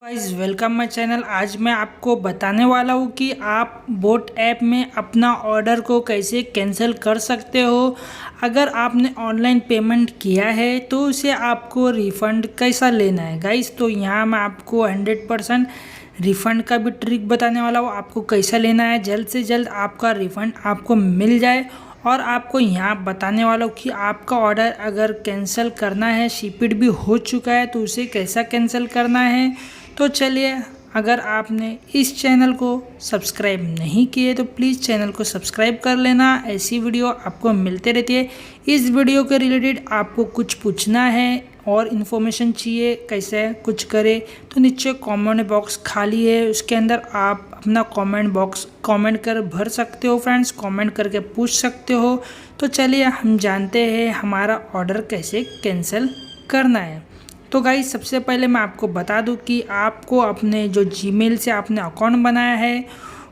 Guys welcome my channel. आज मैं आपको बताने वाला हूँ कि आप बोट ऐप में अपना ऑर्डर को कैसे कैंसिल कर सकते हो। अगर आपने ऑनलाइन पेमेंट किया है तो उसे आपको रिफ़ंड कैसा लेना है गाइस। तो यहाँ मैं आपको 100% रिफ़ंड का भी ट्रिक बताने वाला हूँ, आपको कैसा लेना है। जल्द से जल्द आपका रिफ़ंड आपको मिल जाए। और आपको यहाँ बताने वाला हूँ कि आपका ऑर्डर अगर कैंसिल करना है, शिपिड भी हो चुका है, तो उसे कैसा कैंसिल करना है। तो चलिए, अगर आपने इस चैनल को सब्सक्राइब नहीं किए तो प्लीज़ चैनल को सब्सक्राइब कर लेना। ऐसी वीडियो आपको मिलते रहती है। इस वीडियो के रिलेटेड आपको कुछ पूछना है और इन्फॉर्मेशन चाहिए कैसे कुछ करे तो नीचे कमेंट बॉक्स खाली है, उसके अंदर आप अपना कमेंट कर भर सकते हो फ्रेंड्स, कमेंट करके पूछ सकते हो। तो चलिए हम जानते हैं हमारा ऑर्डर कैसे कैंसिल करना है। तो गाइस सबसे पहले मैं आपको बता दूं कि आपको अपने जो जीमेल से आपने अकाउंट बनाया है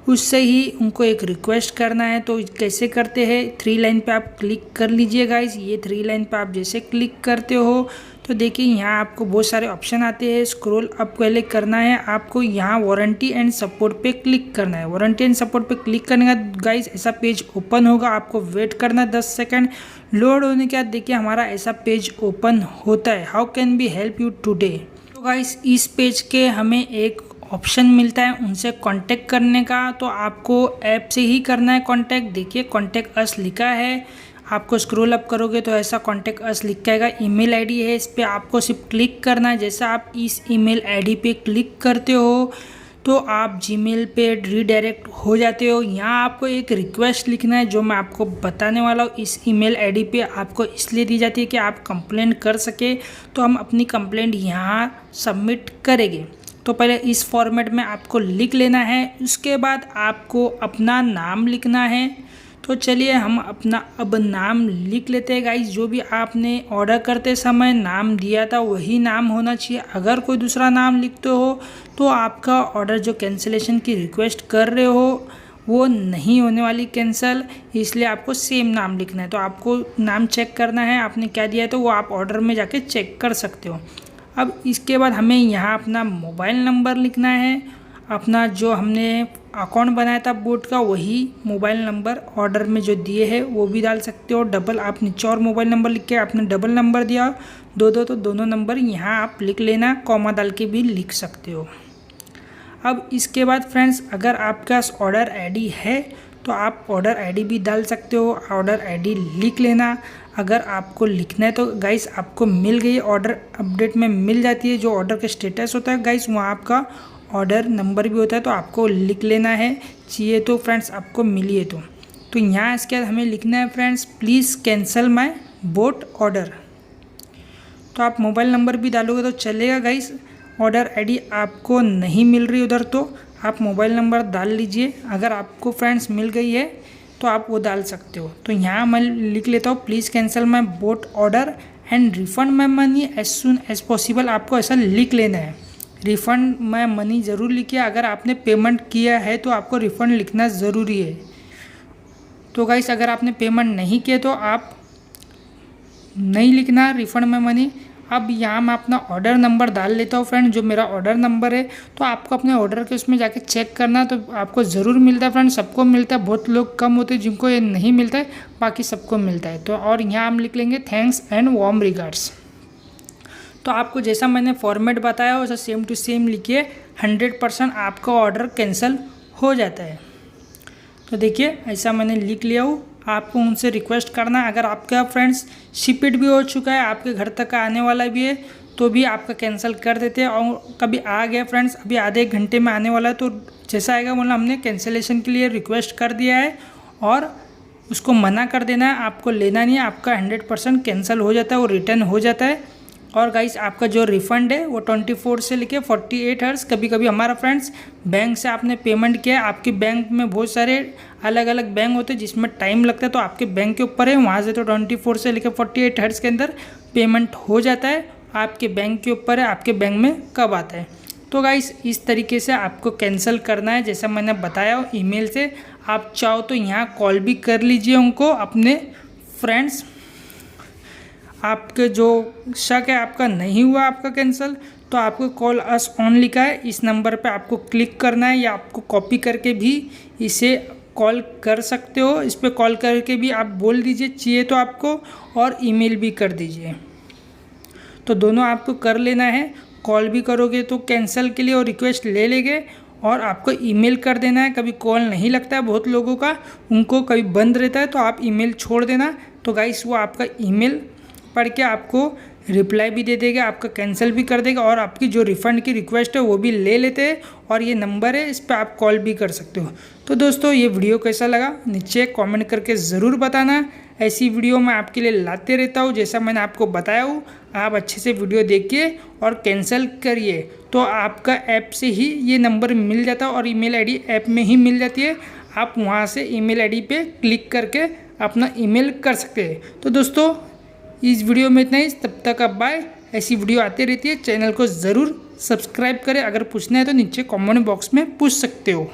उससे ही उनको एक रिक्वेस्ट करना है। तो कैसे करते हैं, 3 लाइन पे आप क्लिक कर लीजिए गाइस। ये 3 लाइन पे आप जैसे क्लिक करते हो तो देखिए यहाँ आपको बहुत सारे ऑप्शन आते हैं। स्क्रॉल अप पहले करना है आपको, यहाँ वारंटी एंड सपोर्ट पे क्लिक करना है। वारंटी एंड सपोर्ट पे क्लिक करने के बाद गाइस ऐसा पेज ओपन होगा, आपको वेट करना है 10 सेकंड। लोड होने के बाद देखिए हमारा ऐसा पेज ओपन होता है। How can be help you today. तो गाइस इस पेज के हमें एक ऑप्शन मिलता है उनसे कांटेक्ट करने का। तो आपको ऐप से ही करना है कांटेक्ट। देखिए कांटेक्ट अस लिखा है, आपको स्क्रॉल अप करोगे तो ऐसा कांटेक्ट अस लिख के आएगा। ईमेल आईडी है, इस पर आपको सिर्फ क्लिक करना है। जैसा आप इस ईमेल आईडी पे क्लिक करते हो तो आप जीमेल पे रीडायरेक्ट हो जाते हो। यहाँ आपको एक रिक्वेस्ट लिखना है जो मैं आपको बताने वाला हूँ। इस ईमेल आईडी पे आपको इसलिए दी जाती है कि आप कंप्लेंट कर सके, तो हम अपनी कंप्लेंट यहाँ सबमिट करेंगे। तो पहले इस फॉर्मेट में आपको लिख लेना है, उसके बाद आपको अपना नाम लिखना है। तो चलिए हम अपना अब नाम लिख लेते हैं गाइस। जो भी आपने ऑर्डर करते समय नाम दिया था वही नाम होना चाहिए। अगर कोई दूसरा नाम लिखते हो तो आपका ऑर्डर जो कैंसिलेशन की रिक्वेस्ट कर रहे हो वो नहीं होने वाली कैंसिल, इसलिए आपको सेम नाम लिखना है। तो आपको नाम चेक करना है आपने क्या दिया है, तो वो आप ऑर्डर में जाके चेक कर सकते हो। अब इसके बाद हमें यहाँ अपना मोबाइल नंबर लिखना है। अपना जो हमने अकाउंट बनाया था बोट का वही मोबाइल नंबर ऑर्डर में जो दिए हैं वो भी डाल सकते हो। डबल आप नीचे और मोबाइल नंबर लिख के आपने डबल नंबर दिया दो तो दोनों नंबर यहाँ आप लिख लेना, कॉमा डाल के भी लिख सकते हो। अब इसके बाद फ्रेंड्स अगर आपके पास ऑर्डर आईडी है तो आप ऑर्डर आईडी भी डाल सकते हो। ऑर्डर आईडी लिख लेना। अगर आपको लिखना है तो गाइस आपको मिल गई, ऑर्डर अपडेट में मिल जाती है। जो ऑर्डर का स्टेटस होता है गाइस वहाँ आपका ऑर्डर नंबर भी होता है, तो आपको लिख लेना है। चाहिए तो फ्रेंड्स आपको मिली है तो यहाँ इसके बाद हमें लिखना है friends please cancel my boat order. तो आप मोबाइल नंबर भी डालोगे तो चलेगा गाइस। ऑर्डर आईडी आपको नहीं मिल रही उधर तो आप मोबाइल नंबर डाल लीजिए। अगर आपको फ्रेंड्स मिल गई है तो आप वो डाल सकते हो। तो यहाँ मैं लिख लेता हूँ please cancel my boat order and refund my money as soon as possible. आपको ऐसा लिख लेना है। रिफ़ंड माय मनी ज़रूर लिखिए। अगर आपने पेमेंट किया है तो आपको रिफ़ंड लिखना ज़रूरी है। तो गाइस अगर आपने पेमेंट नहीं किया तो आप नहीं लिखना रिफ़ंड माय मनी। अब यहाँ मैं अपना ऑर्डर नंबर डाल लेता हूँ फ्रेंड, जो मेरा ऑर्डर नंबर है। तो आपको अपने ऑर्डर के उसमें जाके चेक करना, तो आपको ज़रूर मिलता है फ्रेंड, सबको मिलता है। बहुत लोग कम होते हैं जिनको ये नहीं मिलता है, बाकी सबको मिलता है। तो और यहाँ हम लिख लेंगे थैंक्स एंड वार्म रिगार्ड्स। तो आपको जैसा मैंने फॉर्मेट बताया वैसा सेम टू सेम लिखिए, 100% आपका ऑर्डर कैंसिल हो जाता है। तो देखिए ऐसा मैंने लिख लिया हूँ। आपको उनसे रिक्वेस्ट करना है, अगर आपका फ्रेंड्स शिपिड भी हो चुका है, आपके घर तक आने वाला भी है, तो भी आपका कैंसिल कर देते हैं। और कभी आ गया फ्रेंड्स, अभी आधे एक घंटे में आने वाला है, तो जैसा आएगा मतलब हमने कैंसिलेशन के लिए रिक्वेस्ट कर दिया है और उसको मना कर देना है, आपको लेना नहीं है। आपका 100% कैंसिल हो जाता है, वो रिटर्न हो जाता है। और गाइस आपका जो रिफ़ंड है वो 24 से लेके 48 आवर्स। कभी कभी हमारा फ्रेंड्स बैंक से आपने पेमेंट किया, आपके बैंक में बहुत सारे अलग अलग बैंक होते हैं जिसमें टाइम लगता है, तो आपके बैंक के ऊपर है। वहाँ से तो 24 से लेकर 48 आवर्स के अंदर पेमेंट हो जाता है। आपके बैंक के ऊपर है आपके बैंक में कब आता है। तो गाइस इस तरीके से आपको कैंसिल करना है, जैसा मैंने बताया ईमेल से। आप चाहो तो यहाँ कॉल भी कर लीजिए उनको, अपने फ्रेंड्स। आपके जो शक है आपका नहीं हुआ आपका कैंसिल, तो आपको कॉल अस ऑन लिखा है, इस नंबर पे आपको क्लिक करना है या आपको कॉपी करके भी इसे कॉल कर सकते हो। इस पर कॉल करके भी आप बोल दीजिए चाहिए तो आपको, और ईमेल भी कर दीजिए। तो दोनों आपको कर लेना है। कॉल भी करोगे तो कैंसिल के लिए और रिक्वेस्ट ले लेंगे, और आपको ईमेल कर देना है। कभी कॉल नहीं लगता है बहुत लोगों का, उनको कभी बंद रहता है, तो आप ईमेल छोड़ देना। तो गाइस वो आपका ईमेल पढ़ के आपको रिप्लाई भी दे देगा, आपका कैंसिल भी कर देगा, और आपकी जो रिफ़ंड की रिक्वेस्ट है वो भी ले लेते हैं। और ये नंबर है, इस पर आप कॉल भी कर सकते हो। तो दोस्तों ये वीडियो कैसा लगा नीचे कमेंट करके ज़रूर बताना। ऐसी वीडियो मैं आपके लिए लाते रहता हूँ, जैसा मैंने आपको बताया हूँ। आप अच्छे से वीडियो देखिए और कैंसिल करिए, तो आपका ऐप से ही ये नंबर मिल जाता है, और ईमेल आईडी ऐप में ही मिल जाती है। आप वहाँ से ईमेल आईडी पे क्लिक करके अपना ईमेल कर सकते हैं। तो दोस्तों इस वीडियो में इतना ही, तब तक आप बाय। ऐसी वीडियो आती रहती है, चैनल को ज़रूर सब्सक्राइब करें। अगर पूछना है तो नीचे कमेंट बॉक्स में पूछ सकते हो।